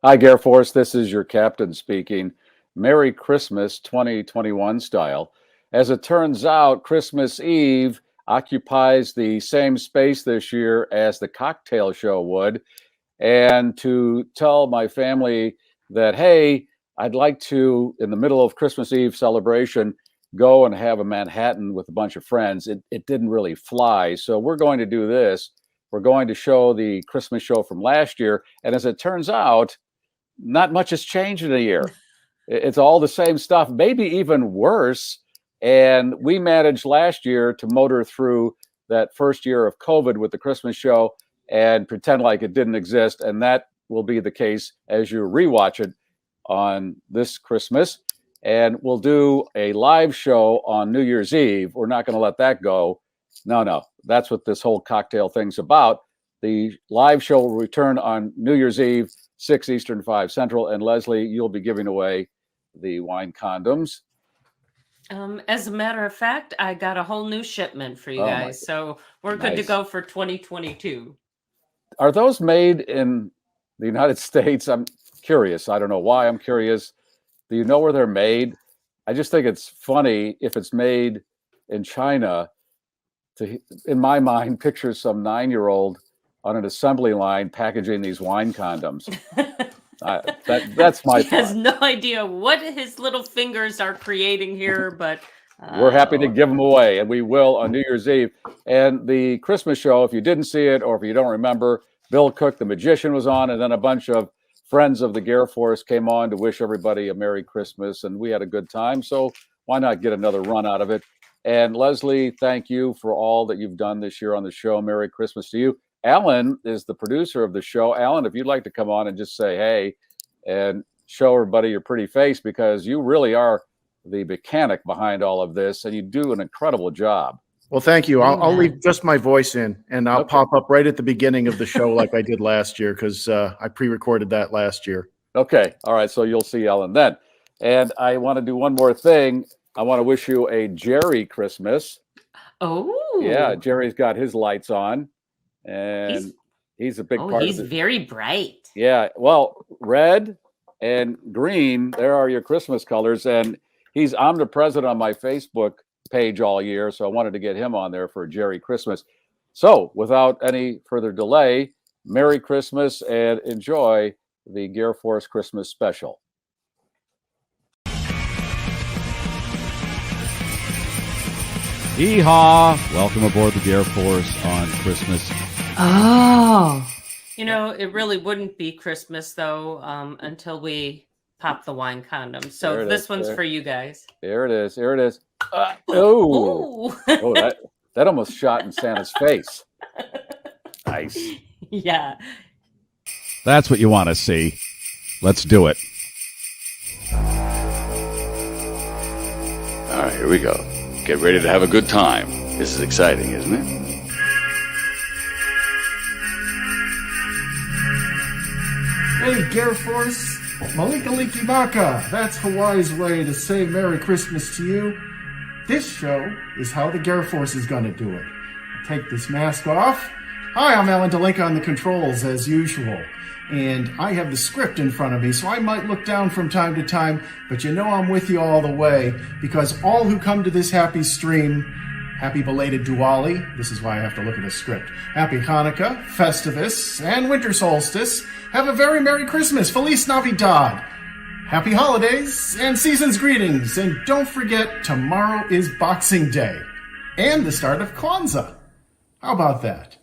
Hi, GarrForce. This is your captain speaking. Merry Christmas 2021 style. As it turns out, Christmas Eve occupies the same space this year as the cocktail show would. And to tell my family that, hey, I'd like to, in the middle of Christmas Eve celebration, go and have a Manhattan with a bunch of friends, it didn't really fly. So we're going to do this. We're going to show the Christmas show from last year. And as it turns out, not much has changed in a year. It's all the same stuff, maybe even worse. And we managed last year to motor through that first year of COVID with the Christmas show and pretend like it didn't exist. And that will be the case as you rewatch it on this Christmas. And we'll do a live show on New Year's Eve. We're not going to let that go. No. That's what this whole cocktail thing's about. The live show will return on New Year's Eve, 6 Eastern, 5 Central. And Leslie, you'll be giving away the wine condoms. As a matter of fact, I got a whole new shipment for you guys. So we're good to go for 2022. Are those made in the United States? I'm curious. I don't know why I'm curious. Do you know where they're made? I just think it's funny if it's made in China to, in my mind, picture some 9-year-old on an assembly line packaging these wine condoms. That's my thought. He has no idea what his little fingers are creating here, but we're happy to give them away, and we will on New Year's Eve. And the Christmas show, if you didn't see it or if you don't remember, Bill Cook, the magician, was on, and then a bunch of friends of the GarrForce came on to wish everybody a Merry Christmas, and we had a good time. So why not get another run out of it? And Leslie, thank you for all that you've done this year on the show. Merry Christmas to you. Alan is the producer of the show. Alan, if you'd like to come on and just say hey and show everybody your pretty face, because you really are the mechanic behind all of this, and you do an incredible job. Well, thank you. I'll leave just my voice in, and I'll pop up right at the beginning of the show like I did last year, because I pre-recorded that last year. Okay. All right. So you'll see Ellen then. And I want to do one more thing. I want to wish you a Jerry Christmas. Oh. Yeah, Jerry's got his lights on, and he's a big part he's of it. Very bright. Yeah. Well, red and green, there are your Christmas colors. And he's omnipresent on my Facebook page all year, so I wanted to get him on there for Jerry Christmas. So without any further delay, Merry Christmas and enjoy the GarrForce Christmas special. Yeehaw! Welcome aboard the GarrForce on Christmas. Oh. You know, it really wouldn't be Christmas, though, until we pop the wine condom. So this one's for you guys. There it is. There it is. Oh, that almost shot in Santa's face. Nice. Yeah. That's what you want to see. Let's do it. All right, here we go. Get ready to have a good time. This is exciting, isn't it? Hey, GarrForce. Malika Liki Baka. That's Hawaii's way to say Merry Christmas to you. This show is how the GarrForce is going to do it. Take this mask off. Hi, I'm Alan Delinka on the controls, as usual. And I have the script in front of me, so I might look down from time to time, but you know I'm with you all the way, because all who come to this happy stream, happy belated Diwali, this is why I have to look at a script, happy Hanukkah, Festivus, and winter solstice, have a very Merry Christmas, Feliz Navidad, happy holidays, and season's greetings, and don't forget, tomorrow is Boxing Day, and the start of Kwanzaa. How about that?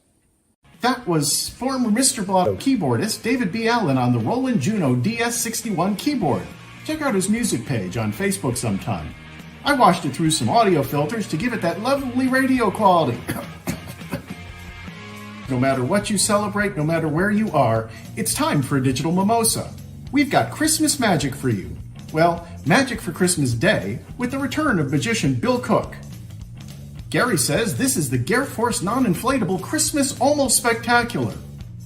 That was former Mr. Blotto keyboardist David B. Allen on the Roland Juno DS61 keyboard. Check out his music page on Facebook sometime. I washed it through some audio filters to give it that lovely radio quality. No matter what you celebrate, no matter where you are, it's time for a digital mimosa. We've got Christmas magic for you. Well, magic for Christmas Day with the return of magician Bill Cook. Garry says this is the GarrForce Non-Inflatable Christmas Almost Spectacular.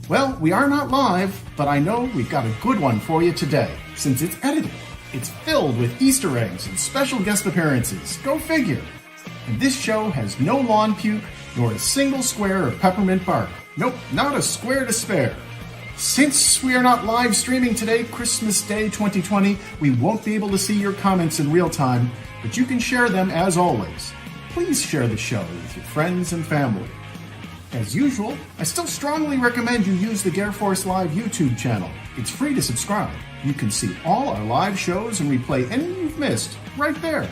Well, we are not live, but I know we've got a good one for you today, since it's edited. It's filled with Easter eggs and special guest appearances. Go figure. And this show has no lawn puke, nor a single square of peppermint bark. Nope, not a square to spare. Since we are not live streaming today, Christmas Day 2020, we won't be able to see your comments in real time, but you can share them as always. Please share the show with your friends and family. As usual, I still strongly recommend you use the GarrForce Live YouTube channel. It's free to subscribe. You can see all our live shows and replay any you've missed right there.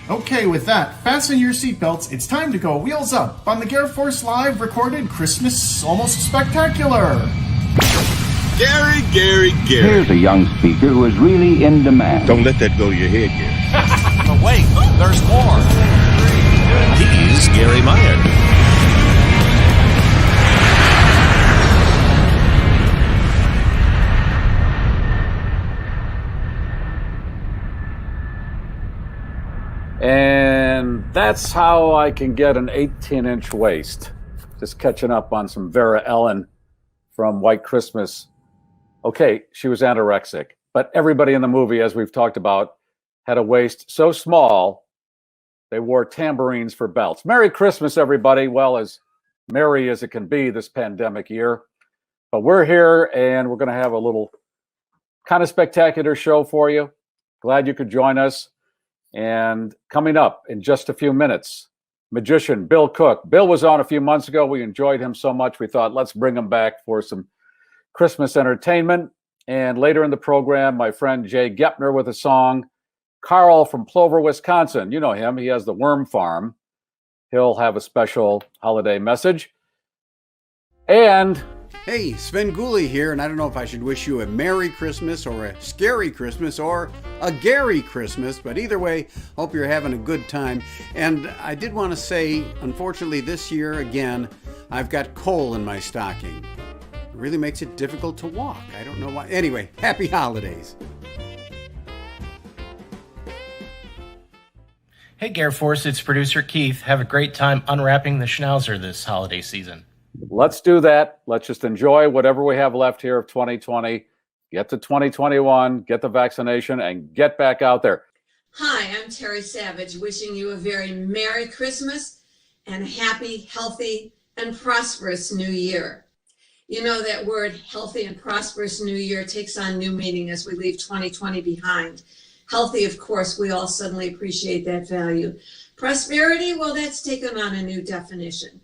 Okay, with that, fasten your seatbelts. It's time to go wheels up on the GarrForce Live recorded Christmas Almost Spectacular. Gary. Here's a young speaker who is really in demand. Don't let that go to your head, Gary. But wait, there's more. He's Garry Meier. And that's how I can get an 18-inch waist. Just catching up on some Vera Ellen from White Christmas. Okay, she was anorexic, but everybody in the movie, as we've talked about, had a waist so small, they wore tambourines for belts. Merry Christmas, everybody. Well, as merry as it can be this pandemic year. But we're here, and we're going to have a little kind of spectacular show for you. Glad you could join us. And coming up in just a few minutes, magician Bill Cook. Bill was on a few months ago. We enjoyed him so much, we thought, let's bring him back for some Christmas entertainment. And later in the program, my friend Jay Goeppner with a song. Carl from Plover, Wisconsin. You know him. He has the worm farm. He'll have a special holiday message. And hey, Svengoolie here, and I don't know if I should wish you a Merry Christmas or a Scary Christmas or a Garry Christmas, but either way, hope you're having a good time. And I did want to say, unfortunately this year, again, I've got coal in my stocking. It really makes it difficult to walk. I don't know why. Anyway, happy holidays. Hey, GarrForce, it's producer Keith. Have a great time unwrapping the Schnauzer this holiday season. let's do that. Let's just enjoy whatever we have left here of 2020. Get to 2021, get the vaccination, and get back out there. Hi, I'm Terry Savage, wishing you a very Merry Christmas and a happy, healthy, and prosperous New Year. You know, that word healthy and prosperous New Year takes on new meaning as we leave 2020 behind. Healthy, of course, we all suddenly appreciate that value. Prosperity, well, that's taken on a new definition.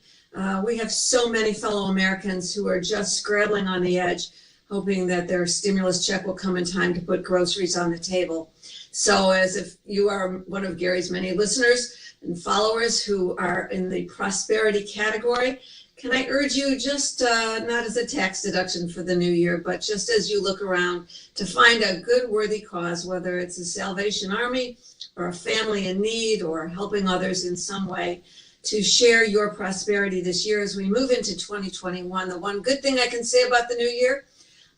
We have so many fellow Americans who are just scrabbling on the edge, hoping that their stimulus check will come in time to put groceries on the table. So as if you are one of Gary's many listeners and followers who are in the prosperity category, can I urge you just not as a tax deduction for the new year, but just as you look around to find a good worthy cause, whether it's a Salvation Army or a family in need or helping others in some way, to share your prosperity this year as we move into 2021. The one good thing I can say about the new year,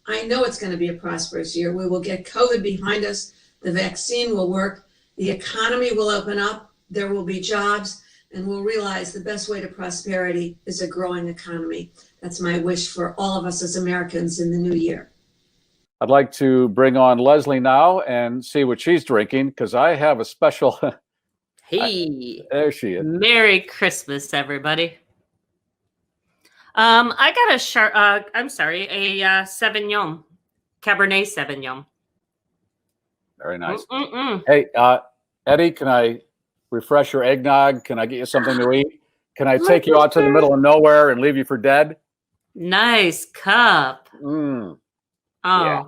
I know it's going to be a prosperous year. We will get COVID behind us. The vaccine will work. The economy will open up. There will be jobs. And we'll realize the best way to prosperity is a growing economy. That's my wish for all of us as Americans in the new year. I'd like to bring on Leslie now and see what she's drinking, because I have a special... Hey, there she is. Merry Christmas, everybody. I got a Sauvignon, Cabernet Sauvignon. Very nice. Hey, Eddie, can I refresh your eggnog? Can I get you something to eat? Can I take you out to the middle of nowhere and leave you for dead? Nice cup. Oh, yeah.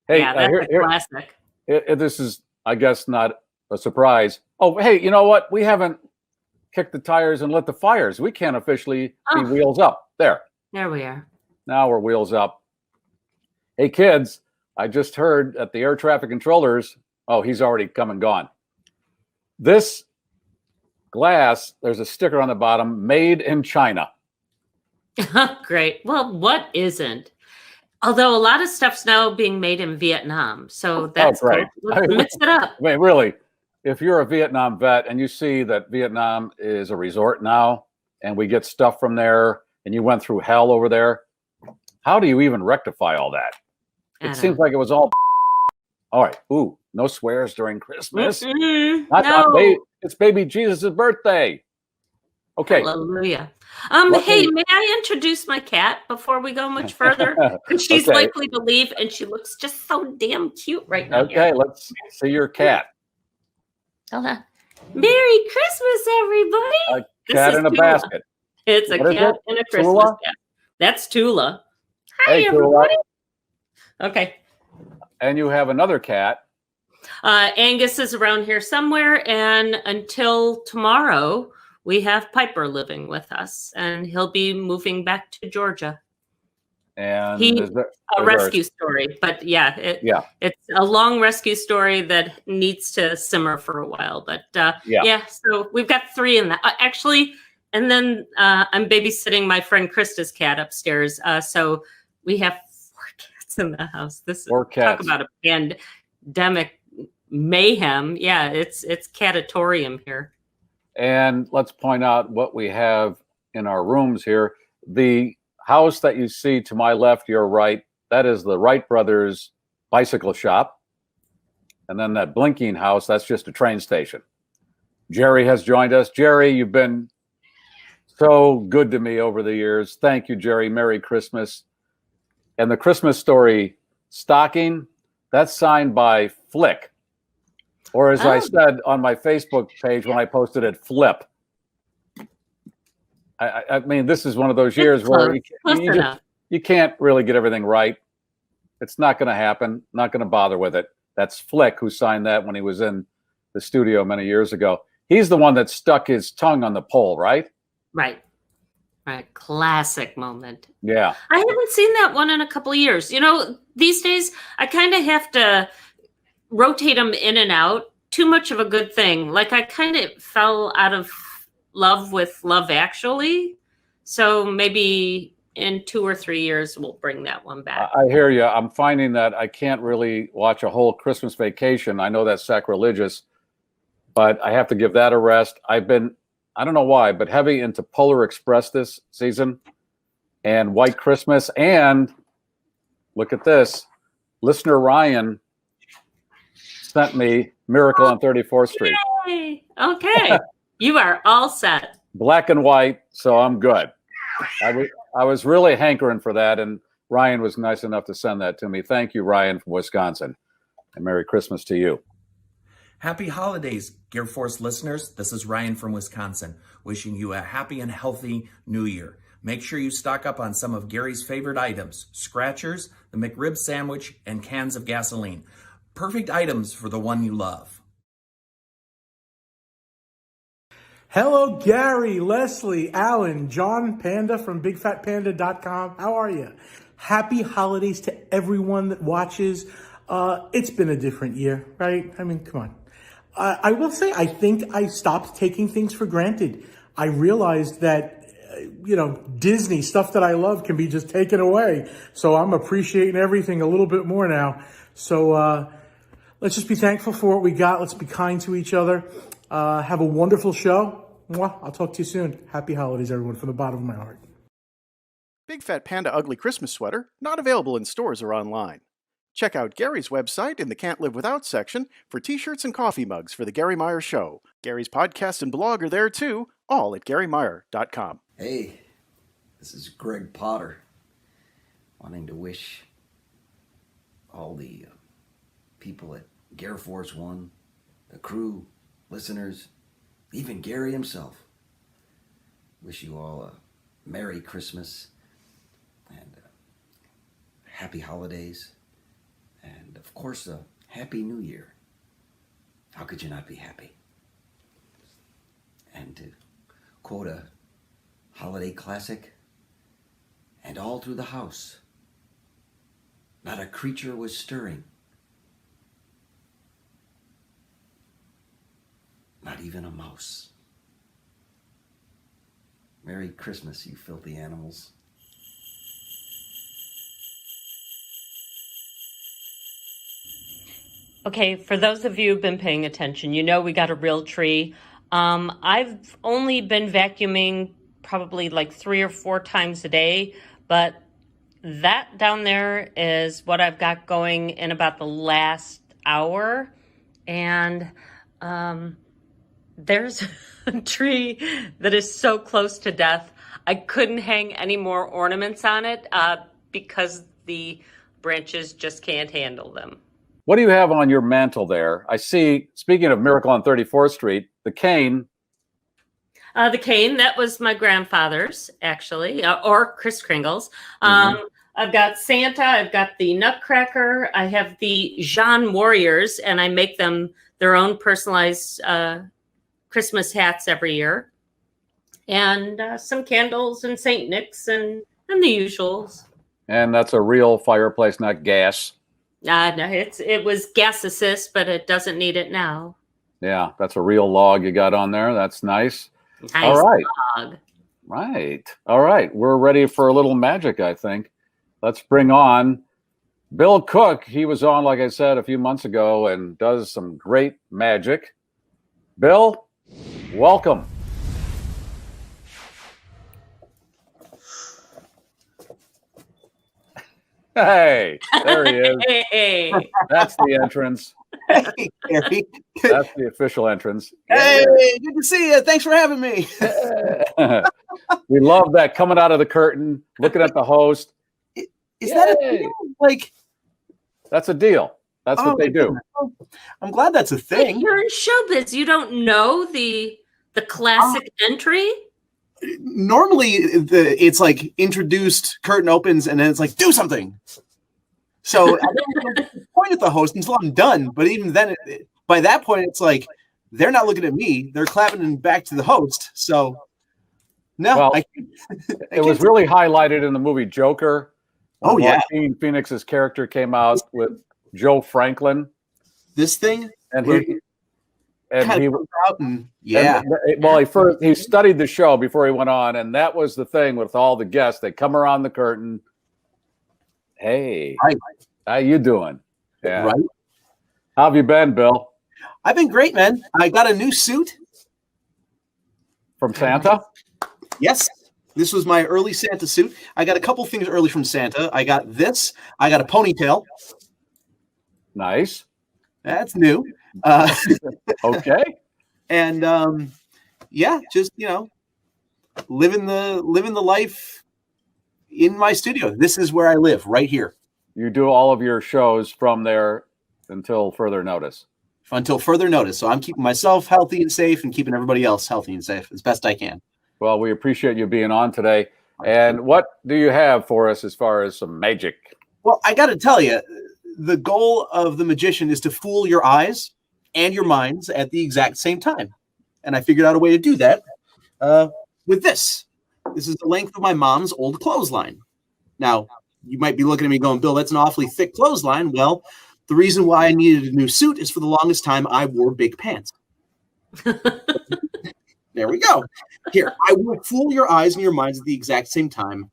Hey, yeah, that's a classic. This is, I guess, not a surprise. Oh, hey, you know what? We haven't kicked the tires and lit the fires. We can't officially be wheels up. There we are. Now we're wheels up. Hey, kids, I just heard at the air traffic controllers, oh, he's already come and gone. This glass, there's a sticker on the bottom, made in China. Great. Well, what isn't? Although a lot of stuff's now being made in Vietnam. So that's great. Cool. Let's mix it up. I mean, really, if you're a Vietnam vet and you see that Vietnam is a resort now and we get stuff from there and you went through hell over there, how do you even rectify all that? It seems like it was all right. Ooh, no swears during Christmas. No. It's baby Jesus' birthday. Okay. Hallelujah. Hey, may I introduce my cat before we go much further? Because she's likely to leave, and she looks just so damn cute right now. Okay, let's see your cat. Hold on. Merry Christmas, everybody! A cat in a basket. It's a cat in a Christmas basket. That's Tula. Hi, everybody. Tula. Okay. And you have another cat. Angus is around here somewhere, and until tomorrow, we have Piper living with us, and he'll be moving back to Georgia. And he's a rescue story, but it's a long rescue story that needs to simmer for a while. But so we've got 3 in that actually, and then I'm babysitting my friend Krista's cat upstairs. So we have 4 cats in the house. This is 4 cats. Talk about a pandemic mayhem. Yeah, it's catatorium here. And let's point out what we have in our rooms here. The house that you see to my left, your right, that is the Wright Brothers bicycle shop. And then that blinking house, that's just a train station. Jerry has joined us. Jerry, you've been so good to me over the years. Thank you, Jerry. Merry Christmas. And the Christmas story stocking, that's signed by Flick. Or as I said on my Facebook page when I posted it, Flip. I mean, this is one of those years where you can't really get everything right. It's not going to happen. Not going to bother with it. That's Flick who signed that when he was in the studio many years ago. He's the one that stuck his tongue on the pole, right? Right. Classic moment. Yeah. I haven't seen that one in a couple of years. You know, these days I kind of have to rotate them in and out. Too much of a good thing. Like I kind of fell out of love with Love Actually. So maybe in 2 or 3 years, we'll bring that one back. I hear you. I'm finding that I can't really watch a whole Christmas Vacation. I know that's sacrilegious, but I have to give that a rest. I've been, I don't know why, but heavy into Polar Express this season and White Christmas. And look at this. Listener Ryan sent me Miracle on 34th Street. Yay. Okay. You are all set. Black and white, so I'm good. I was really hankering for that, and Ryan was nice enough to send that to me. Thank you, Ryan from Wisconsin. And Merry Christmas to you. Happy holidays, GarrForce listeners. This is Ryan from Wisconsin, wishing you a happy and healthy new year. Make sure you stock up on some of Gary's favorite items, scratchers, the McRib sandwich, and cans of gasoline. Perfect items for the one you love. Hello, Gary, Leslie, Alan, John Panda from BigFatPanda.com. How are you? Happy holidays to everyone that watches. It's been a different year, right? I mean, come on. I will say, I think I stopped taking things for granted. I realized that, Disney, stuff that I love can be just taken away. So I'm appreciating everything a little bit more now. So let's just be thankful for what we got. Let's be kind to each other. Have a wonderful show. Mwah. I'll talk to you soon. Happy holidays, everyone, from the bottom of my heart. Big Fat Panda Ugly Christmas Sweater, not available in stores or online. Check out Gary's website in the Can't Live Without section for t-shirts and coffee mugs for the Garry Meier Show. Gary's podcast and blog are there too, all at GarryMeier.com. Hey, this is Gregg Potter, wanting to wish all the people at GarrForce One, the crew, listeners, even Gary himself, wish you all a Merry Christmas and Happy Holidays, and of course a Happy New Year. How could you not be happy? And to quote a holiday classic, and all through the house, not a creature was stirring. Not even a mouse. Merry Christmas, you filthy animals. Okay, for those of you who've been paying attention, you know we got a real tree. I've only been vacuuming probably like 3 or 4 times a day, but that down there is what I've got going in about the last hour. And there's a tree that is so close to death. I couldn't hang any more ornaments on it because the branches just can't handle them. What do you have on your mantle there? I see, speaking of Miracle on 34th Street, the cane. The cane, that was my grandfather's, actually, or Kris Kringle's. I've got Santa, I've got the Nutcracker, I have the Jean Warriors, and I make them their own personalized Christmas hats every year. And some candles and St. Nick's and the usuals. And that's a real fireplace, not gas. No, it was gas assist, but it doesn't need it now. Yeah, that's a real log you got on there. That's nice. Nice all right. log. Right. All right. We're ready for a little magic, I think. Let's bring on Bill Cook. He was on, like I said, a few months ago and does some great magic. Bill, welcome. Hey, there he is. Hey. That's the entrance. Hey, Garry. That's the official entrance. Hey, good to see you. Thanks for having me. We love that coming out of the curtain, looking at the host. Is that a deal? Like, that's a deal. That's what they do. I'm glad that's a thing. You're in showbiz. You don't know the classic entry? Normally, it's like introduced, curtain opens, and then it's like, do something. So I don't point at the host until I'm done. But even then, by that point, it's like they're not looking at me; they're clapping back to the host. So no, well, it was really highlighted in the movie Joker. Oh yeah, Joaquin Phoenix's character came out with Joe Franklin. This thing, and he yeah. He studied the show before he went on, and that was the thing with all the guests. They come around the curtain. Hey, right. How you doing? Yeah. Right. How have you been, Bill? I've been great, man. I got a new suit from Santa. Yes, this was my early Santa suit. I got a couple things early from Santa. I got this. I got a ponytail. Nice. That's new. Okay. And yeah, just living the life in my studio. This is where I live, right here. You do all of your shows from there until further notice. Until further notice. So I'm keeping myself healthy and safe and keeping everybody else healthy and safe as best I can. Well, we appreciate you being on today. And what do you have for us as far as some magic? Well, I got to tell you, the goal of the magician is to fool your eyes and your minds at the exact same time. And I figured out a way to do that with this. This is the length of my mom's old clothesline. Now, you might be looking at me going, Bill, that's an awfully thick clothesline. Well, the reason why I needed a new suit is for the longest time I wore big pants. There we go. Here, I will fool your eyes and your minds at the exact same time.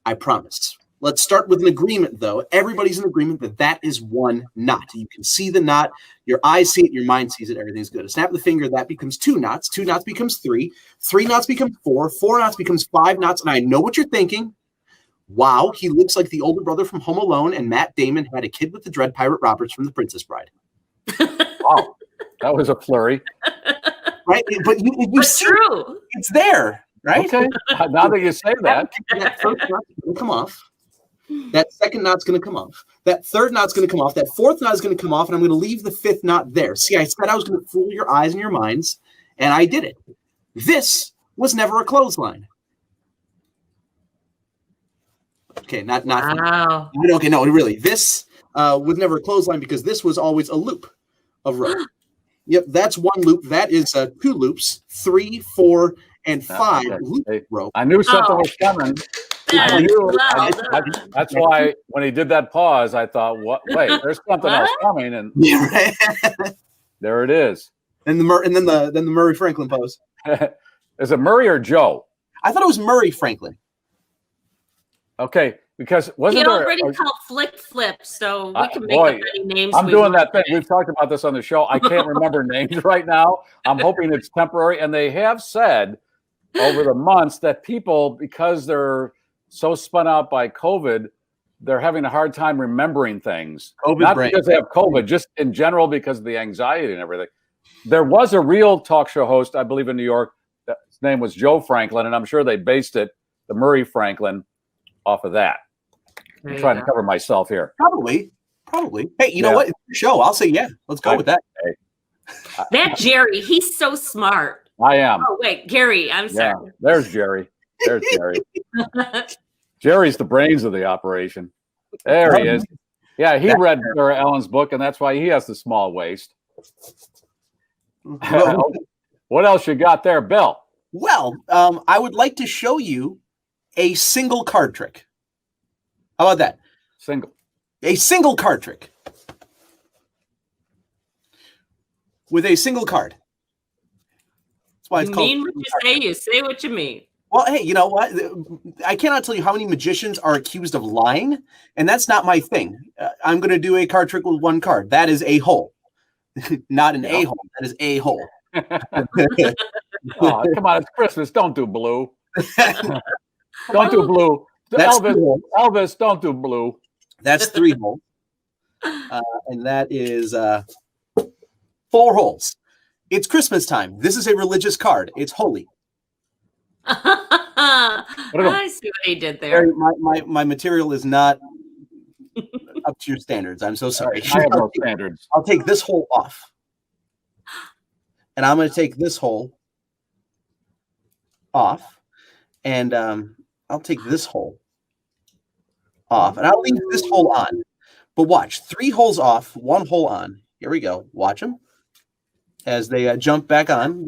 I promise. Let's start with an agreement, though. Everybody's in agreement that that is one knot. You can see the knot. Your eyes see it. Your mind sees it. Everything's good. A snap of the finger, that becomes 2 knots. 2 knots becomes 3. 3 knots become 4. 4 knots becomes 5 knots. And I know what you're thinking. Wow, he looks like the older brother from Home Alone, and Matt Damon had a kid with the Dread Pirate Roberts from The Princess Bride. Wow, that was a flurry. Right? But you see, true. It's there, right? Okay, now that you say that. That first knot's going to come off. That second knot's going to come off. That third knot's going to come off. That fourth knot is going to come off, and I'm going to leave the 5th knot there. See, I said I was going to fool your eyes and your minds, and I did it. This was never a clothesline. Okay, not. Wow. Okay, no, really. This was never a clothesline because this was always a loop of rope. Yep, that's one loop. That is 2 loops, 3, 4, and 5 loop rope. I knew something was coming. That's why when he did that pause, I thought, "What? Wait, there's something else coming." And there it is. And then the Murray Franklin pose. Is it Murray or Joe? I thought it was Murray Franklin. Okay, because wasn't he there already called Flip, so we can make up any names. I'm doing that thing. We've talked about this on the show. I can't remember names right now. I'm hoping it's temporary. And they have said over the months that people, because they're so spun out by COVID, they're having a hard time remembering things. Not because they have COVID, just in general because of the anxiety and everything. There was a real talk show host, I believe, in New York. His name was Joe Franklin, and I'm sure they based it the Murray Franklin off of that. I'm trying to cover myself here. Probably. Hey, you know what? It's your show. I'll say yeah. Let's go with that. Hey. That Jerry, he's so smart. I am. Oh wait, Gary, I'm sorry. Yeah, there's Jerry. Jerry's the brains of the operation. There he is. Yeah, he read Sarah Ellen's book, and that's why he has the small waist. What else you got there, Bill? Well, I would like to show you a single card trick. How about that? A single card trick. With a single card. That's why it's called. You mean what you say, you say what you mean. Well, hey, you know what? I cannot tell you how many magicians are accused of lying, and that's not my thing. I'm going to do a card trick with one card. That is a hole. Not an a-hole. That is a hole. Oh, come on, it's Christmas. Don't do blue. Don't do blue. Elvis, don't do blue. That's 3 holes. And that is 4 holes. It's Christmas time. This is a religious card. It's holy. I see what he did there. My material is not up to your standards. I'm so sorry. I have no standards. I'll take this hole off. And I'm going to take this hole off. And I'll take this hole off. And I'll leave this hole on. But watch. 3 holes off, 1 hole on. Here we go. Watch them as they jump back on.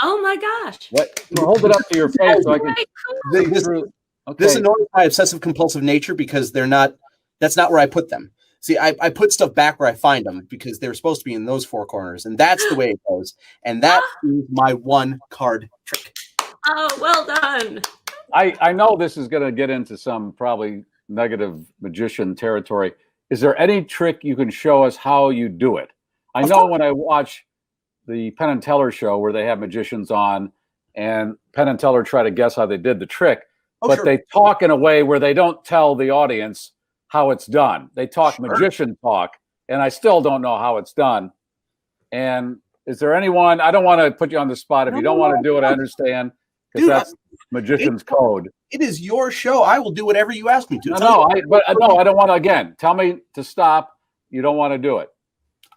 Oh my gosh! What? Well, hold it up to your face so I can. This annoys my obsessive compulsive nature because they're not. That's not where I put them. See, I put stuff back where I find them because they're supposed to be in those 4 corners, and that's the way it goes. And that is my 1 card trick. Oh, well done. I know this is going to get into some probably negative magician territory. Is there any trick you can show us how you do it? I know when I watch the Penn and Teller show where they have magicians on and Penn and Teller try to guess how they did the trick, but they talk in a way where they don't tell the audience how it's done. They talk magician talk, and I still don't know how it's done. And is there anyone, I don't want to put you on the spot. If you don't want to do it, I understand, because that's magician's code. It is your show. I will do whatever you ask me to. I don't want to, again, tell me to stop. You don't want to do it.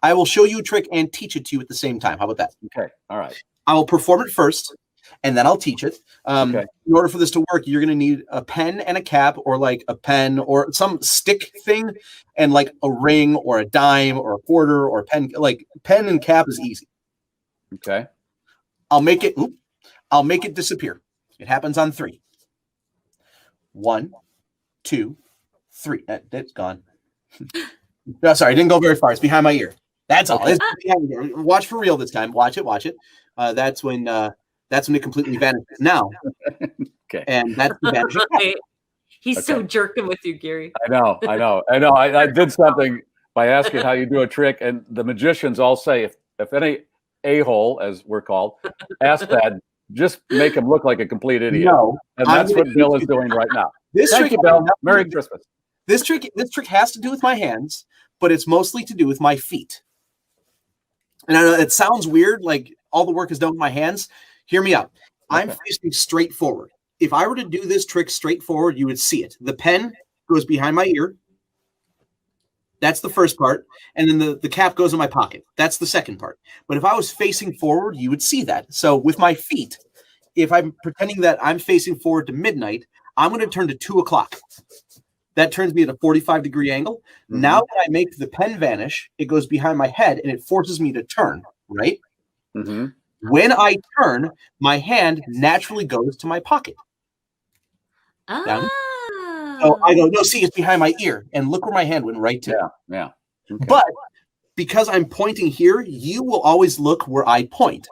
I will show you a trick and teach it to you at the same time. How about that? Okay. All right. I will perform it first, and then I'll teach it. In order for this to work, you're going to need a pen and a cap, or like a pen or some stick thing, and like a ring or a dime or a quarter or a pen. Like pen and cap is easy. Okay. I'll make it disappear. It happens on 3. 1, 2, 3. That's gone. No, sorry, I didn't go very far. It's behind my ear. That's all. It's behind my ear. Watch for real this time. Watch it. That's when it completely vanishes. Now. Okay. And that's the vanishing. He's so jerking with you, Gary. I know. I did something by asking how you do a trick, and the magicians all say if any a-hole, as we're called, ask that, just make him look like a complete idiot. No, and that's what Bill is doing right now. Thank you, Bill. Merry Christmas. This trick has to do with my hands, but it's mostly to do with my feet. And I know it sounds weird, like all the work is done with my hands. Hear me out. I'm facing straight forward. If I were to do this trick straight forward, you would see it. The pen goes behind my ear. That's the first part. And then the cap goes in my pocket. That's the second part. But if I was facing forward, you would see that. So with my feet, if I'm pretending that I'm facing forward to midnight, I'm going to turn to 2 o'clock. That turns me at a 45-degree angle. Mm-hmm. Now that I make the pen vanish, it goes behind my head and it forces me to turn, right? Mm-hmm. When I turn, my hand naturally goes to my pocket. Ah. So I go, no, see, it's behind my ear. And look where my hand went right to. Yeah. Okay. But because I'm pointing here, you will always look where I point.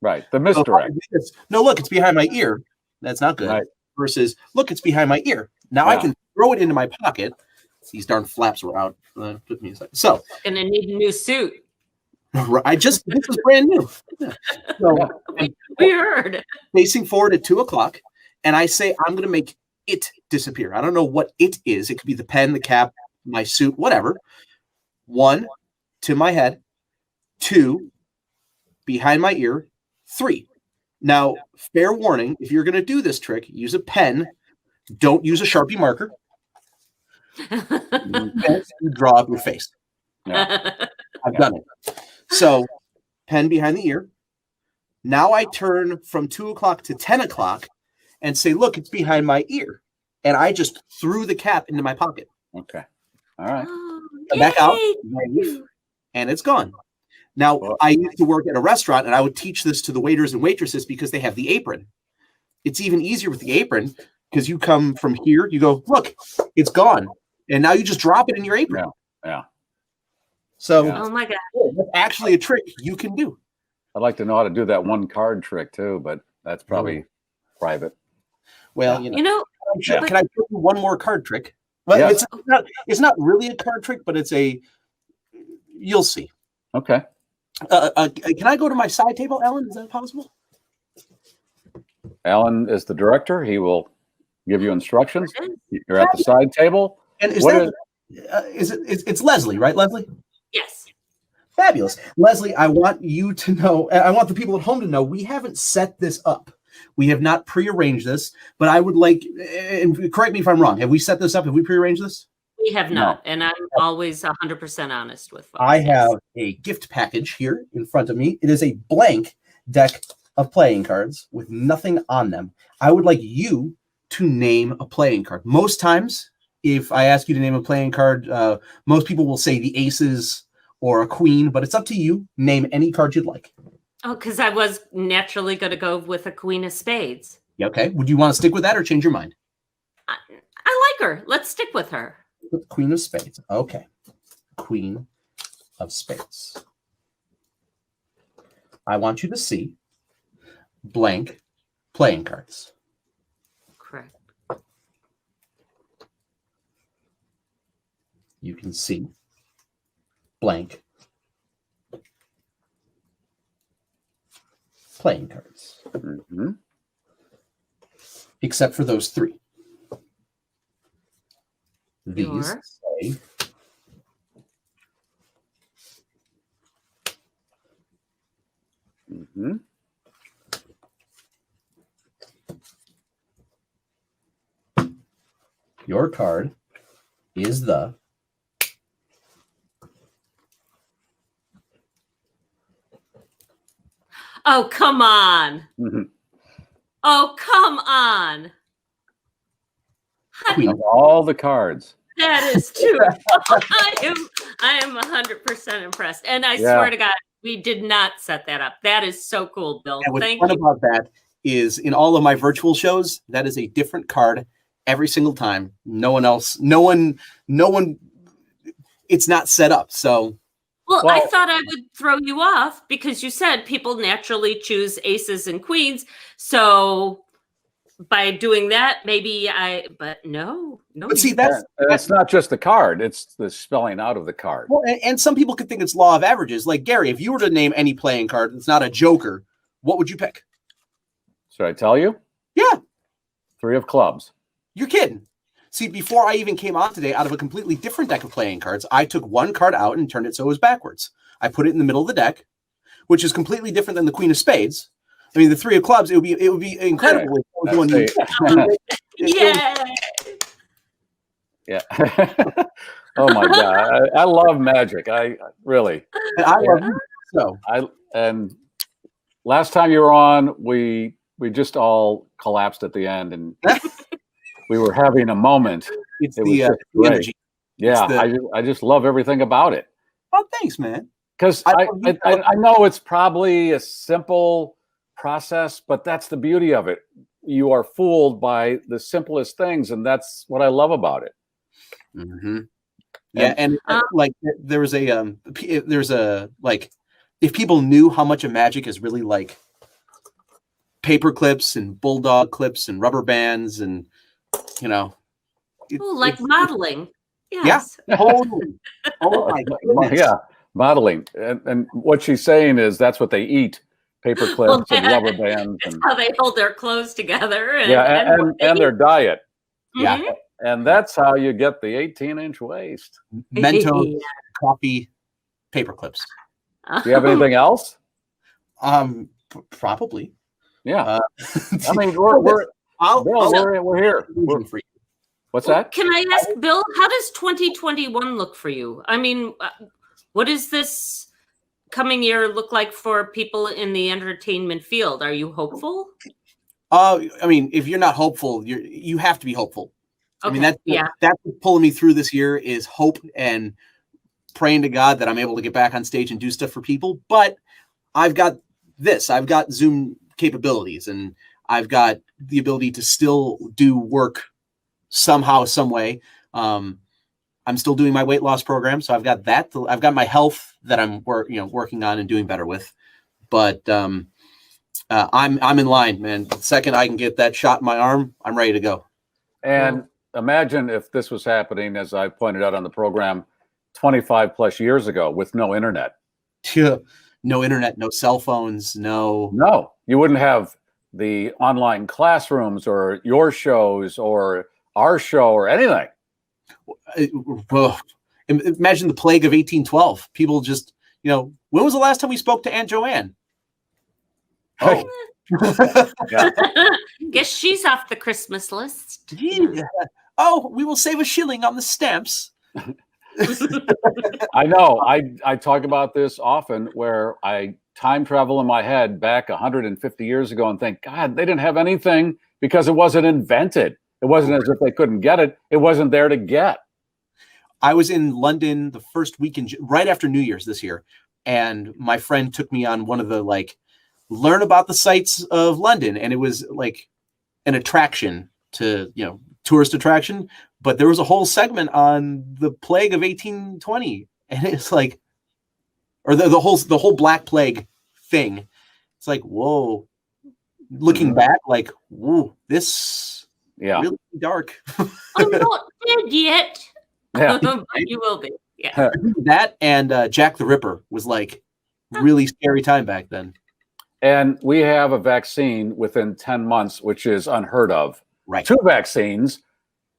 Right. The misdirect. So no, look, it's behind my ear. That's not good. Right. Versus, look, it's behind my ear. Now I can throw it into my pocket. These darn flaps were out. Put me aside. So gonna need a new suit. This is brand new. So, we heard. Facing forward at 2 o'clock, and I say I'm gonna make it disappear. I don't know what it is. It could be the pen, the cap, my suit, whatever. 1 to my head, 2 behind my ear, 3. Now, fair warning, if you're going to do this trick, use a pen. Don't use a Sharpie marker. You draw up your face. Yeah. I've done it. So, pen behind the ear. Now I turn from 2 o'clock to 10 o'clock and say, look, it's behind my ear. And I just threw the cap into my pocket. Okay. All right. Back out, and it's gone. Now, I used to work at a restaurant, and I would teach this to the waiters and waitresses because they have the apron. It's even easier with the apron because you come from here, you go, look, it's gone. And now you just drop it in your apron. Yeah. So, oh my God. That's actually a trick you can do. I'd like to know how to do that one card trick too, but that's probably private. Well, you know, can I show you one more card trick? Well, yes. it's not really a card trick, but you'll see. Okay. Can I go to my side table, Alan? Is that possible? Alan is the director. He will give you instructions. You're at the side table. And it's Leslie, right, Leslie? Yes. Fabulous. Leslie, I want you to know, I want the people at home to know, we haven't set this up. We have not prearranged this, but I would like, and correct me if I'm wrong, have we set this up? Have we prearranged this? We have not, and I'm always 100% honest with folks. I have a gift package here in front of me. It is a blank deck of playing cards with nothing on them. I would like you to name a playing card. Most times, if I ask you to name a playing card, most people will say the aces or a queen, but it's up to you. Name any card you'd like. Oh, because I was naturally going to go with a queen of spades. Okay. Would you want to stick with that or change your mind? I like her. Let's stick with her. Queen of spades. Okay. Queen of spades. I want you to see blank playing cards. Correct. You can see blank playing cards. Mm-hmm. Except for those three. These say your card is the Oh, come on. Oh, come on. Queen of all the cards. That is true. I am 100% impressed. And I swear to God, we did not set that up. That is so cool, Bill. And what's Thank fun you. about that is in all of my virtual shows, that is a different card every single time. No one, it's not set up. So, well, I thought I would throw you off because you said people naturally choose aces and queens. So by doing that, but no. But see, that's not just the card; it's the spelling out of the card. Well, and some people could think it's law of averages. Like Gary, if you were to name any playing card that's not a joker, what would you pick? Should I tell you? Yeah, 3 of clubs. You're kidding. See, before I even came on today, out of a completely different deck of playing cards, I took one card out and turned it so it was backwards. I put it in the middle of the deck, which is completely different than the Queen of Spades. I mean, the 3 of clubs, it would be incredible. Yeah. Oh my God. I love magic. I really. And I love you. So and last time you were on, we just all collapsed at the end and we were having a moment. It's the energy. Yeah. I just love everything about it. Oh, thanks, man. Because I know it's probably a simple process, but that's the beauty of it. You are fooled by the simplest things, and that's what I love about it. Mm-hmm. Yeah, and like there's a like if people knew how much of magic is really like paper clips and bulldog clips and rubber bands and like modeling. Yes. Yeah, totally. Oh my goodness. Yeah, modeling, and what she's saying is that's what they eat. Paper clips and rubber bands. That's how they hold their clothes together. And their diet. Mm-hmm. Yeah. And that's how you get the 18-inch waist. Mentos, coffee, paper clips. Do you have anything else? Probably. Yeah. I mean, we're here. What's that? Can I ask, Bill, how does 2021 look for you? I mean, what does this coming year look like for people in the entertainment field? Are you hopeful? I mean, if you're not hopeful, you have to be hopeful. Okay. I mean, that's what's pulling me through this year is hope and praying to God that I'm able to get back on stage and do stuff for people. But I've got Zoom capabilities, and I've got the ability to still do work somehow, some way. I'm still doing my weight loss program, so I've got that. I've got my health that I'm working on and doing better with. But I'm in line, man. The second I can get that shot in my arm, I'm ready to go. And imagine if this was happening, as I pointed out on the program, 25 plus years ago with no internet. Yeah. No internet, no cell phones, no. You wouldn't have the online classrooms or your shows or our show or anything. Imagine the plague of 1812. People just, when was the last time we spoke to Aunt Joanne? Oh, Guess she's off the Christmas list. Yeah. Oh, we will save a shilling on the stamps. I know. I talk about this often, where I time travel in my head back 150 years ago and think, God, they didn't have anything because it wasn't invented. It wasn't as if they couldn't get it. It wasn't there to get. I was in London the first weekend, right after New Year's this year, and my friend took me on one of the learn about the sights of London, and it was like an attraction to tourist attraction. But there was a whole segment on the plague of 1820, and it's like, or the whole Black Plague thing. It's like, whoa. Looking back, like, whoa, this really dark. I'm not dead yet. Yeah. You will be. Yeah. That and Jack the Ripper was like really scary time back then. And we have a vaccine within 10 months, which is unheard of. Right. 2 vaccines.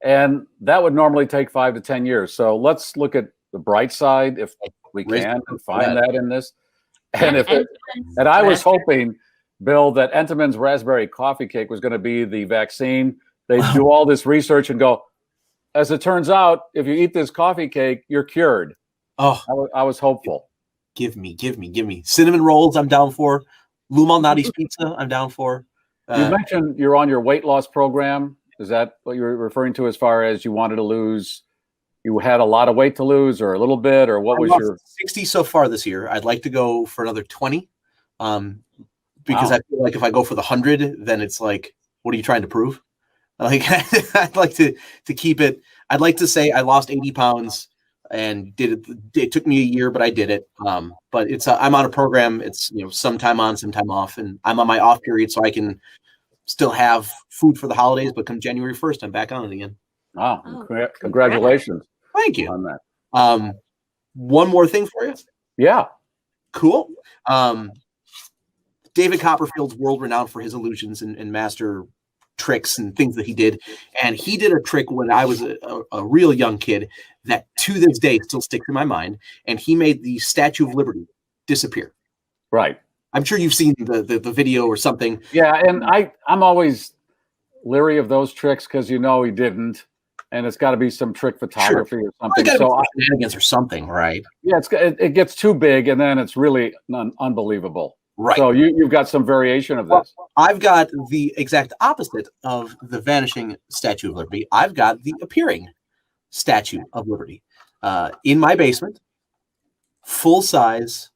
And that would normally take 5 to 10 years. So let's look at the bright side, if we can, and find that in this. And I was hoping, Bill, that Entenmann's raspberry coffee cake was going to be the vaccine. They do all this research and go, as it turns out, if you eat this coffee cake, you're cured. Oh, I was hopeful. Give me. Cinnamon rolls, I'm down for. Lou Malnati's pizza, I'm down for. You mentioned you're on your weight loss program. Is that what you're referring to as far as you wanted to lose? You had a lot of weight to lose, or a little bit, or what was your 60 so far this year? I'd like to go for another 20. Because I feel like if I go for the 100, then it's like, what are you trying to prove? Like, I'd like to keep it. I'd like to say I lost 80 pounds and did it. It took me a year, but I did it. But it's I'm on a program. It's sometime on, sometime off, and I'm on my off period, so I can still have food for the holidays. But come January 1st, I'm back on it again. Wow! Congratulations! Thank you on that. One more thing for you. Yeah. Cool. David Copperfield's world renowned for his illusions and master tricks and things that he did. And he did a trick when I was a real young kid that to this day still sticks in my mind. And he made the Statue of Liberty disappear. Right. I'm sure you've seen the video or something. Yeah. And I'm always leery of those tricks because he didn't. And it's got to be some trick photography or something. So shenanigans or something, right? Yeah, it gets too big, and then it's really unbelievable. Right. So you've got some variation of this. I've got the exact opposite of the vanishing Statue of Liberty. I've got the appearing Statue of Liberty in my basement, full size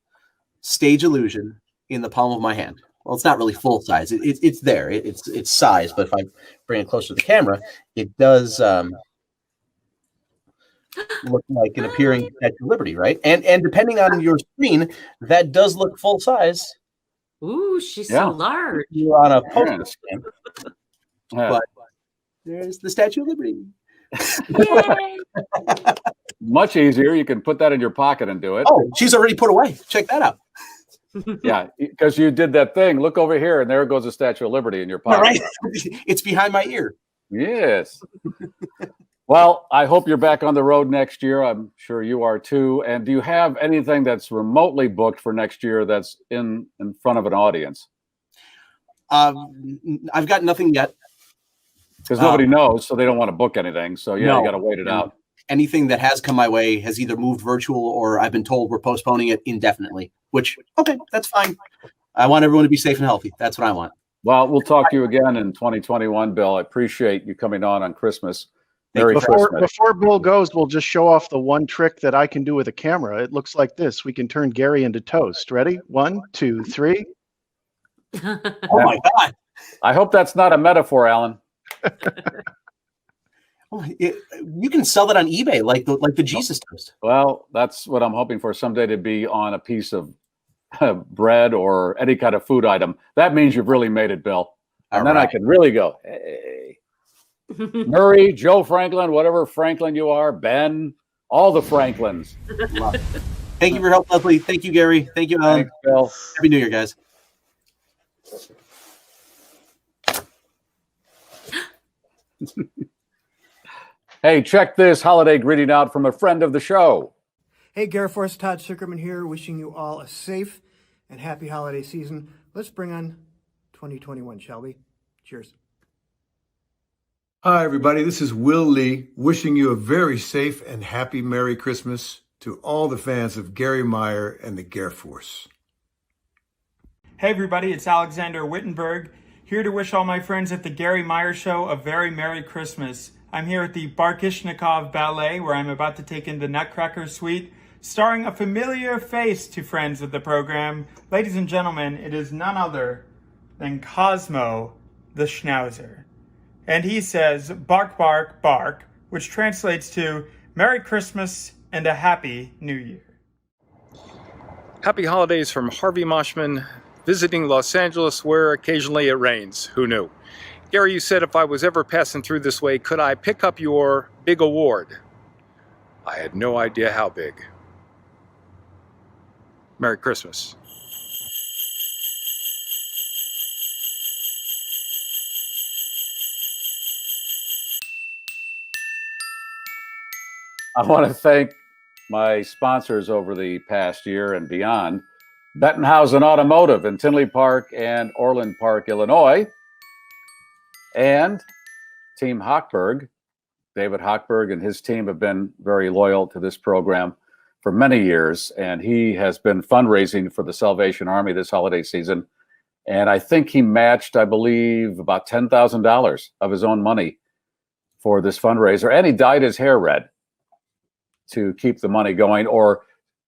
stage illusion in the palm of my hand. Well, it's not really full size. It's there. It's size, but if I bring it closer to the camera, it does look like an appearing Statue of Liberty, right? And depending on your screen, that does look full size. Ooh, she's so large. You're on a poster screen. But there's the Statue of Liberty. Much easier. You can put that in your pocket and do it. Oh, she's already put away. Check that out. Yeah, because you did that thing. Look over here, and there goes the Statue of Liberty in your pocket. Right. It's behind my ear. Yes. Well, I hope you're back on the road next year. I'm sure you are too. And do you have anything that's remotely booked for next year that's in front of an audience? I've got nothing yet. Because nobody knows, so they don't want to book anything. So, yeah, you got to wait it out. Anything that has come my way has either moved virtual or I've been told we're postponing it indefinitely, which, okay, that's fine. I want everyone to be safe and healthy. That's what I want. Well, we'll talk to you again in 2021, Bill. I appreciate you coming on Christmas. Merry Christmas. Before Bill goes, we'll just show off the one trick that I can do with a camera. It looks like this. We can turn Garry into toast. Ready? 1, 2, 3. Oh, my God. I hope that's not a metaphor, Alan. You can sell that on eBay like the Jesus toast. Well, that's what I'm hoping for someday, to be on a piece of bread or any kind of food item. That means you've really made it, Bill. And then I can really go, hey, Murray, Joe Franklin, whatever Franklin you are, Ben, all the Franklins. Thank you for your help, Leslie. Thank you, Garry. Thank you, Alan. Thanks, Bill. Happy New Year, guys. Hey, check this holiday greeting out from a friend of the show. Hey, GarrForce, Todd Sucherman here, wishing you all a safe and happy holiday season. Let's bring on 2021, shall we? Cheers. Hi, everybody. This is Will Lee, wishing you a very safe and happy Merry Christmas to all the fans of Garry Meier and the GarrForce. Hey, everybody. It's Alexander Wittenberg, here to wish all my friends at the Garry Meier Show a very Merry Christmas. I'm here at the Barkishnikov Ballet, where I'm about to take in the Nutcracker Suite, starring a familiar face to friends of the program. Ladies and gentlemen, it is none other than Cosmo the Schnauzer. And he says, bark, bark, bark, which translates to Merry Christmas and a Happy New Year. Happy holidays from Harvey Moshman, visiting Los Angeles, where occasionally it rains. Who knew? Garry, you said if I was ever passing through this way, could I pick up your big award? I had no idea how big. Merry Christmas. I want to thank my sponsors over the past year and beyond. Bettenhausen Automotive in Tinley Park and Orland Park, Illinois. And Team Hochberg. David Hochberg and his team have been very loyal to this program for many years, and he has been fundraising for the Salvation Army this holiday season. And I think he matched, I believe, about $10,000 of his own money for this fundraiser. And he dyed his hair red to keep the money going, or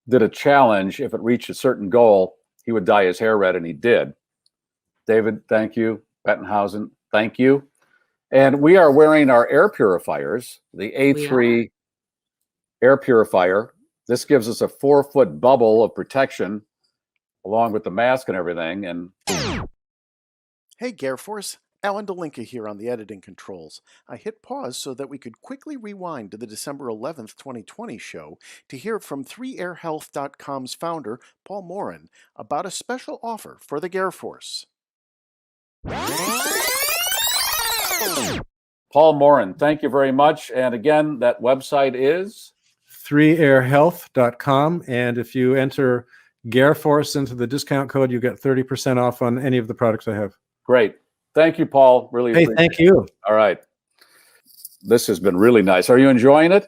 did a challenge. If it reached a certain goal, he would dye his hair red, and he did. David, thank you. Bettenhausen, thank you. And we are wearing our air purifiers, the A3 air purifier. This gives us a 4-foot bubble of protection along with the mask and everything. And hey, GarrForce, Alan DeLinka here on the editing controls. I hit pause so that we could quickly rewind to the December 11th, 2020 show to hear from 3airhealth.com's founder, Paul Morin, about a special offer for the GarrForce. Paul Morin, thank you very much. And again, that website is 3airhealth.com. And if you enter GarrForce into the discount code, you get 30% off on any of the products I have. Great. Thank you, Paul. Really appreciate it. Thank you. All right. This has been really nice. Are you enjoying it?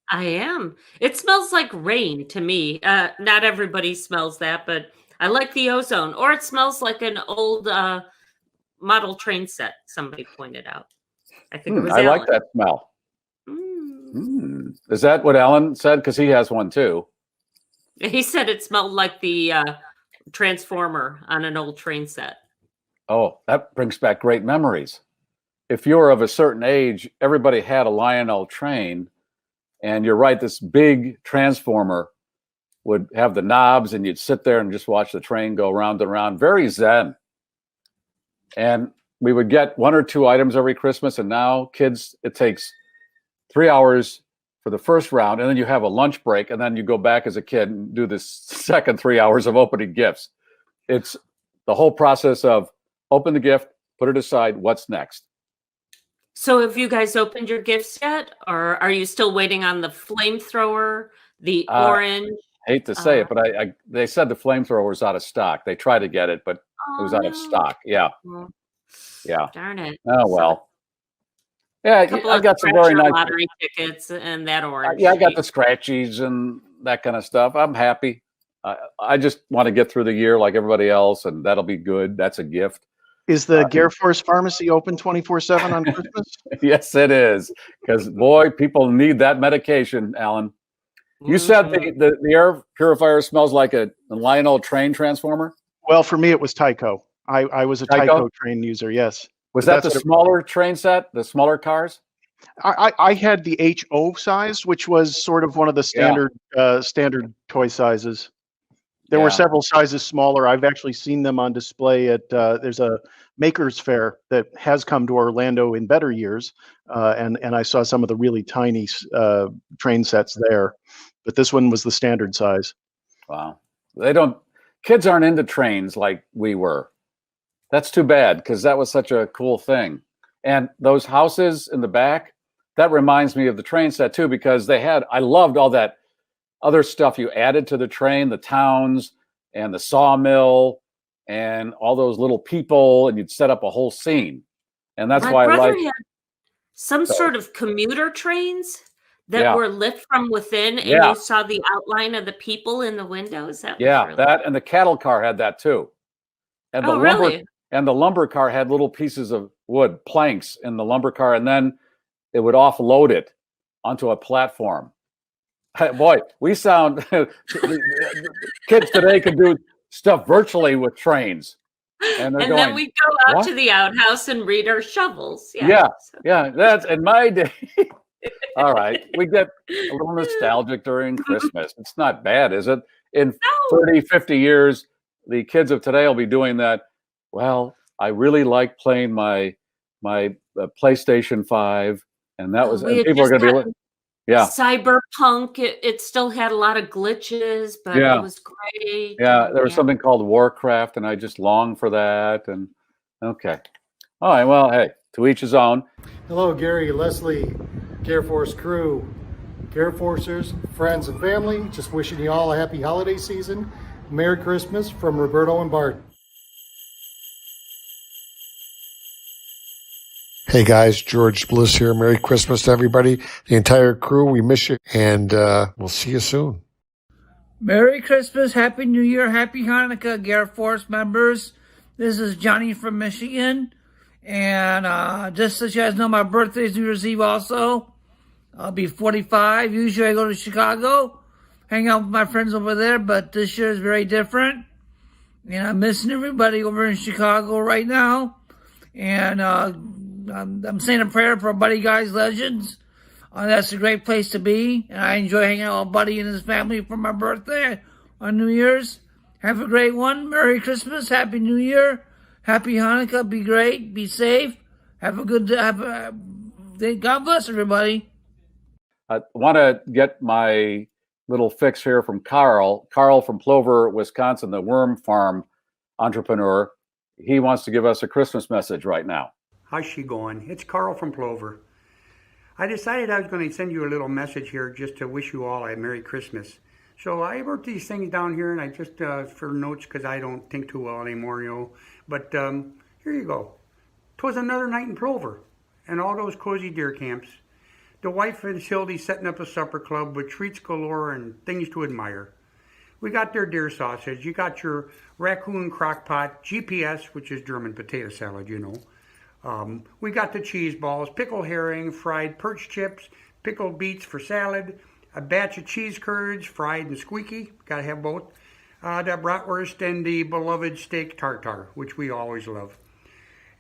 I am. It smells like rain to me. Not everybody smells that, but I like the ozone. Or it smells like an old model train set, somebody pointed out. I think it was Alan. I like that smell. Is that what Alan said? Because he has one too. He said it smelled like the transformer on an old train set. Oh, that brings back great memories. If you were of a certain age, everybody had a Lionel train. And you're right, this big transformer would have the knobs, and you'd sit there and just watch the train go round and round. Very zen. And we would get 1 or 2 items every Christmas. And now, kids, it takes 3 hours for the first round. And then you have a lunch break. And then you go back as a kid and do this second 3 hours of opening gifts. It's the whole process of open the gift, put it aside, what's next? So have you guys opened your gifts yet? Or are you still waiting on the flamethrower, the orange? I hate to say it, but they said the flamethrower was out of stock. They tried to get it, but It was out of stock. Yeah. Well, Yeah. darn it. Oh, So well. Yeah, a couple I of got some very scratcher nice. lottery tickets and that orange Yeah, I got sheet. the scratchies and that kind of stuff. I'm happy. I just want to get through the year like everybody else, and that'll be good. That's a gift. Is the GarrForce pharmacy open 24/7 on Christmas? Yes, it is. Because boy, people need that medication, Alan. You said the air purifier smells like a Lionel train transformer? Well, for me, it was Tyco. I was a Tyco? Tyco train user, yes. Was But that the that's what smaller train set, the smaller cars? I had the HO size, which was sort of one of the standard toy sizes. There were Yeah. several sizes smaller. I've actually seen them on display at there's a Makers Fair that has come to Orlando in better years, and I saw some of the really tiny train sets there, but this one was the standard size. Wow. Kids aren't into trains like we were. That's too bad, because that was such a cool thing. And those houses in the back, that reminds me of the train set too, because I loved all that other stuff you added to the train, the towns and the sawmill and all those little people, and you'd set up a whole scene. And that's My why I brother like had some sort of commuter trains that were lit from within, and you saw the outline of the people in the windows. That was really that, and the cattle car had that too. And Oh, really? And the lumber car had little pieces of wood, planks in the lumber car, and then it would offload it onto a platform. Boy, we sound kids today can do stuff virtually with trains. And then we go out to the outhouse and read our shovels. Yeah, that's in my day. All right, we get a little nostalgic during Christmas. It's not bad, is it? In 30, 50 years, the kids of today will be doing that. Well, I really like playing my PlayStation 5, and that was, and people are going to be Cyberpunk. It still had a lot of glitches, but it was great. Yeah, there was something called Warcraft, and I just long for that. And okay, all right. Well, hey, to each his own. Hello, Garry, Leslie, GarrForce crew, GarrForcers, friends, and family. Just wishing you all a happy holiday season. Merry Christmas from Roberto and Bart. Hey guys, George Bliss here. Merry Christmas to everybody. The entire crew, we miss you, and we'll see you soon. Merry Christmas, Happy New Year, Happy Hanukkah, GarrForce members. This is Johnny from Michigan. And just so you guys know, my birthday is New Year's Eve also. I'll be 45. Usually I go to Chicago, hang out with my friends over there, but this year is very different. And I'm missing everybody over in Chicago right now. And I'm saying a prayer for Buddy Guy's Legends. That's a great place to be. And I enjoy hanging out with Buddy and his family for my birthday on New Year's. Have a great one. Merry Christmas. Happy New Year. Happy Hanukkah. Be great. Be safe. Have a good God bless everybody. I want to get my little fix here from Carl. Carl from Plover, Wisconsin, the worm farm entrepreneur. He wants to give us a Christmas message right now. How's she going? It's Carl from Plover. I decided I was going to send you a little message here just to wish you all a Merry Christmas. So I wrote these things down here, and I just, for notes, because I don't think too well anymore, you know. But here you go. 'Twas another night in Plover, and all those cozy deer camps. The wife and Hildy setting up a supper club with treats galore and things to admire. We got their deer sausage. You got your raccoon crock pot, GPS, which is German potato salad, you know. We got the cheese balls, pickled herring, fried perch chips, pickled beets for salad, a batch of cheese curds, fried and squeaky, gotta have both, the bratwurst and the beloved steak tartare, which we always love.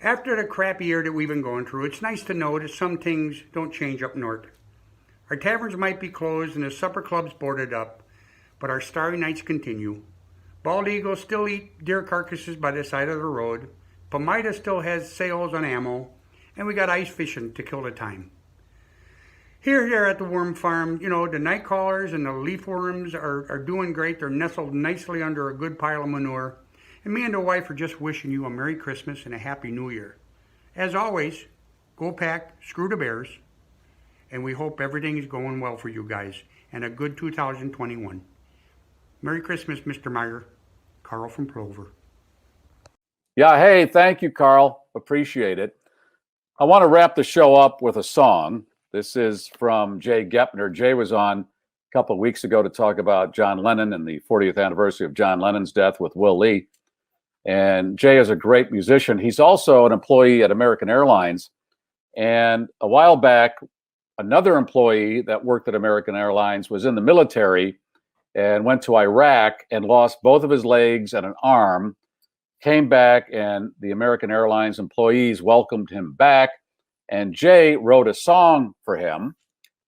After the crappy year that we've been going through, it's nice to know that some things don't change up north. Our taverns might be closed and the supper clubs boarded up, but our starry nights continue. Bald eagles still eat deer carcasses by the side of the road. Pomida still has sales on ammo, and we got ice fishing to kill the time. Here at the worm farm, you know, the night callers and the leaf worms are doing great. They're nestled nicely under a good pile of manure. And me and the wife are just wishing you a Merry Christmas and a Happy New Year. As always, go pack, screw the bears, and we hope everything is going well for you guys and a good 2021. Merry Christmas, Mr. Meier. Carl from Plover. Yeah, hey, thank you, Carl. Appreciate it. I want to wrap the show up with a song. This is from Jay Goeppner. Jay was on a couple of weeks ago to talk about John Lennon and the 40th anniversary of John Lennon's death with Will Lee. And Jay is a great musician. He's also an employee at American Airlines. And a while back, another employee that worked at American Airlines was in the military and went to Iraq and lost both of his legs and an arm. Came back, and the American Airlines employees welcomed him back, and Jay wrote a song for him,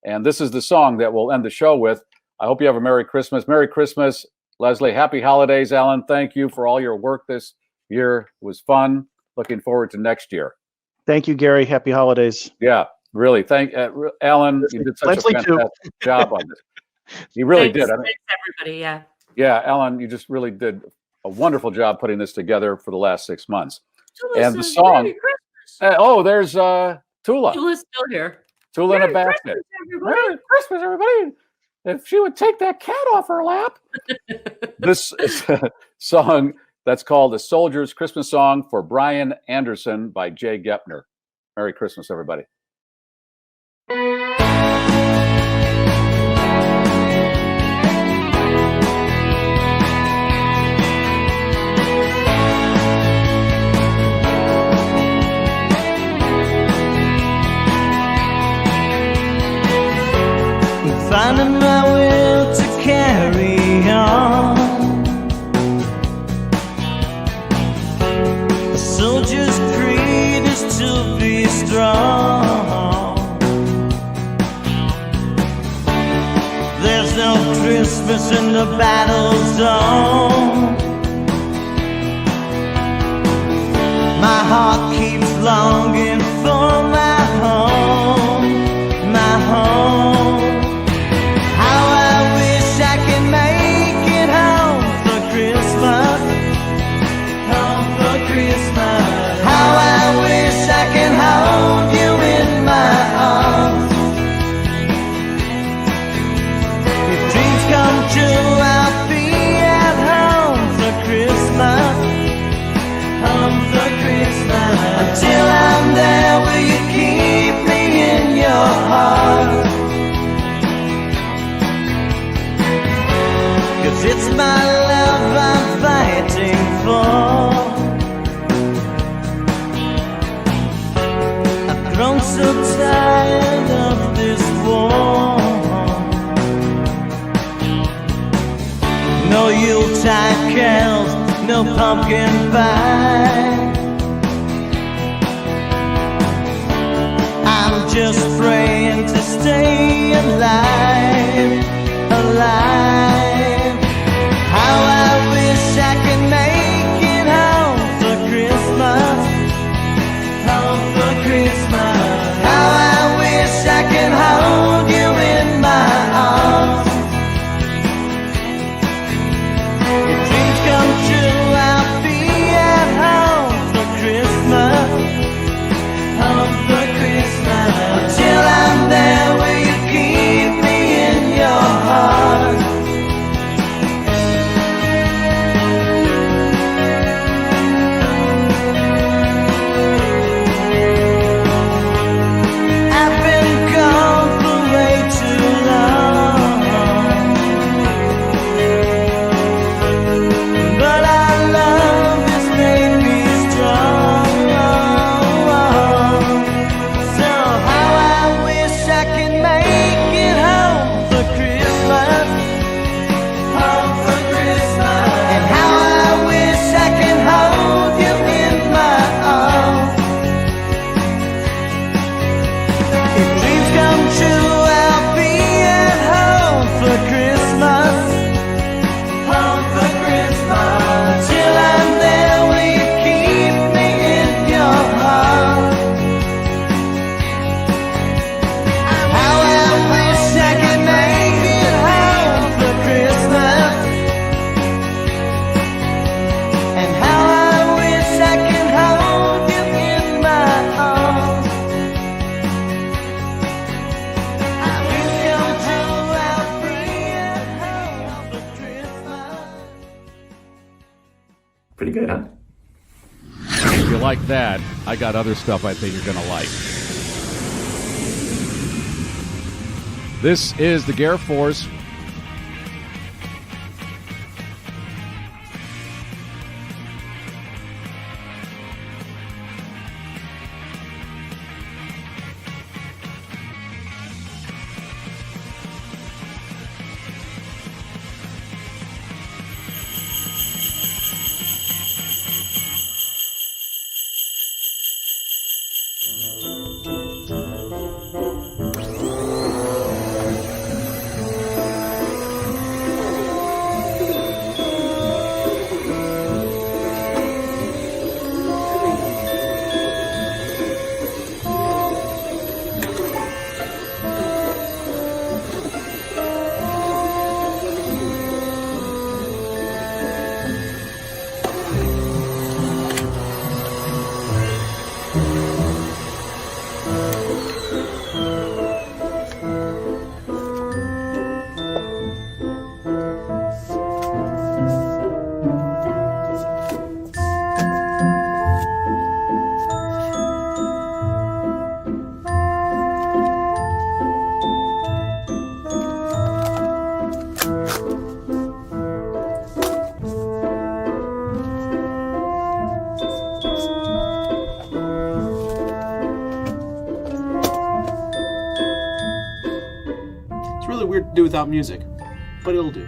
and this is the song that we'll end the show with. I hope you have a Merry Christmas. Merry Christmas, Leslie. Happy holidays, Alan. Thank you for all your work this year. It was fun. Looking forward to next year. Thank you, Gary. Happy holidays. Yeah, really. Thank Alan. You did such Leslie a fantastic job on this. You really did. I mean, Thanks, everybody. Yeah. Yeah, Alan, you just really did a wonderful job putting this together for the last 6 months. And the song. Oh, there's Tula. Tula's still here. Tula in a Merry basket. Christmas, everybody. Merry Christmas, everybody. If she would take that cat off her lap. This is a song that's called The Soldier's Christmas Song for Brian Anderson by Jay Goeppner. Merry Christmas, everybody. Finding my will to carry on. A soldier's creed is to be strong. There's no Christmas in the battle zone. My heart keeps longing for my home, my home. Hold you in my arms. If dreams come true, I'll be at home for Christmas. Home for Christmas. Until I'm there, will you keep me in your heart? 'Cause it's my love I'm fighting for. Grown so tired of this war. No Yuletide carols, no pumpkin pie. I'm just praying to stay alive, alive. How I wish I could make it home for Christmas. Home for Christmas. How I wish I could hold you in my arms. If dreams come true, I'll be at home for Christmas. Home for Christmas. Until I'm there, will you keep me in your heart? Pretty good, huh? you like that, I got other stuff I think you're going to like. This is the GarrForce. Do without music, but it'll do.